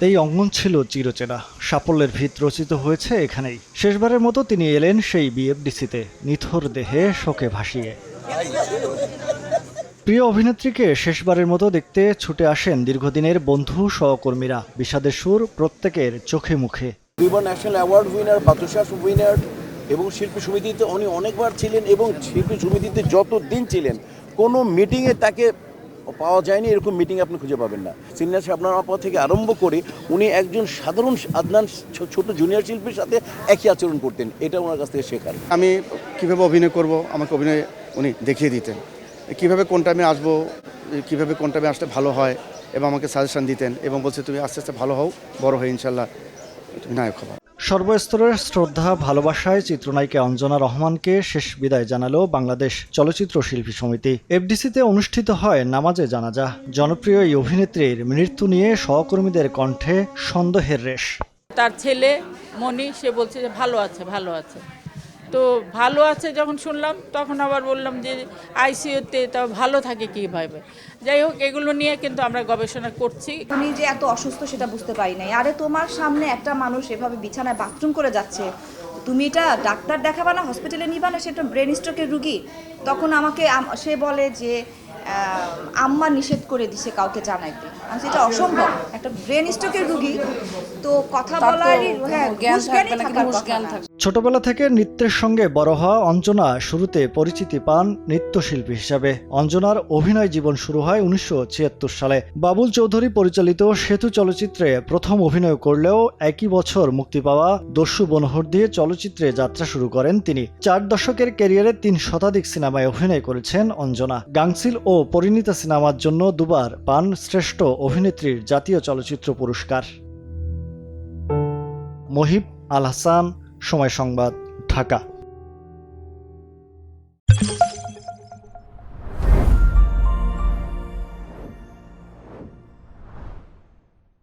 এই অঙ্গন ছিল চিরচেনা, সাফল্যের ভিত রচিত হয়েছে এখানেই। শেষবারের মতো তিনি এলেন সেই বিএফডিসিতে, নিথর দেহে শোকে ভাসিয়ে। প্রিয় অভিনেত্রীকে শেষবারের মতো দেখতে ছুটে আসেন দীর্ঘদিনের বন্ধু সহকর্মীরা। বিষাদের সুর প্রত্যেকের চোখে মুখে। দুইবার ন্যাশনাল অ্যাওয়ার্ড উইনার, বাদশাহ উইনার এবং শিল্পী সমিতিতে উনি অনেকবার ছিলেন এবং শিল্পী সমিতিতে যত দিন ছিলেন কোনো মিটিংয়ে তাকে পাওয়া যায়নি। এরকম মিটিং আপনি খুঁজে পাবেন না। সিনিয়র শাবনার আপা থেকে আরম্ভ করে উনি একজন সাধারণ আদনান ছোট জুনিয়র শিল্পীর সাথে একই আচরণ করতেন। এটা ওনার কাছ থেকে শেখার। আমি কীভাবে অভিনয় করব আমাকে অভিনয় উনি দেখিয়ে দিতেন, কীভাবে কোন টাইমে আসবো, কীভাবে কোন টাইমে আসলে ভালো হয় এবং আমাকে সাজেশন দিতেন এবং বলছে তুমি আস্তে আস্তে ভালো হও, বড় হয়ে ইনশাল্লাহ তুমি নায়ক হবা। সর্বস্তরের শ্রদ্ধা ভালোবাসায় চিত্রনায়িকা অঞ্জনা রহমানকে শেষ বিদায় জানালো বাংলাদেশ চলচ্চিত্র শিল্পী সমিতি। এফডিসিতে অনুষ্ঠিত হয় নামাজে জানাজা। জনপ্রিয় এই অভিনেত্রীর মৃত্যু নিয়ে সহকর্মীদের কণ্ঠে সন্দেহের রেশ। তার ছেলে মনি সে বলছে যে ভালো আছে, ভালো আছে। তো ভালো আছে যখন শুনলাম তখন আবার বললাম যে আইসিইউতে তা ভালো থাকে কীভাবে। যাই হোক, এগুলো নিয়ে কিন্তু আমরা গবেষণা করছি। আমি যে এত অসুস্থ সেটা বুঝতে পারি নাই। আরে তোমার সামনে একটা মানুষ এভাবে বিছানায় বাথরুম করে যাচ্ছে, তুমি এটা ডাক্তার দেখাবা না, হসপিটালে নিবা না, সেটা ব্রেন স্ট্রোকের রুগী। তখন আমাকে সে বলে যে আম্মা নিষেধ করে দিছে কাউকে জানাইতে। আমি সেটা অসম্ভব, একটা ব্রেন স্ট্রোকের রুগী তো কথা বলার ছোটবেলা থেকে নৃত্যের সঙ্গে বড় হওয়া অঞ্জনা শুরুতে পরিচিতি পান নৃত্যশিল্পী হিসাবে। অঞ্জনার অভিনয় জীবন শুরু হয় 1976 সালে। বাবুল চৌধুরী পরিচালিত সেতু চলচ্চিত্রে প্রথম অভিনয় করলেও একই বছর মুক্তি পাওয়া দস্যু বনহর দিয়ে চলচ্চিত্রে যাত্রা শুরু করেন তিনি। 4 দশকের ক্যারিয়ারে 3 শতাধিক সিনেমায় অভিনয় করেছেন অঞ্জনা। গাংচিল ও পরিণীতা সিনেমার জন্য দুবার পান শ্রেষ্ঠ অভিনেত্রীর জাতীয় চলচ্চিত্র পুরস্কার। মহিব আল হাসান, সময় সংবাদ, ঢাকা।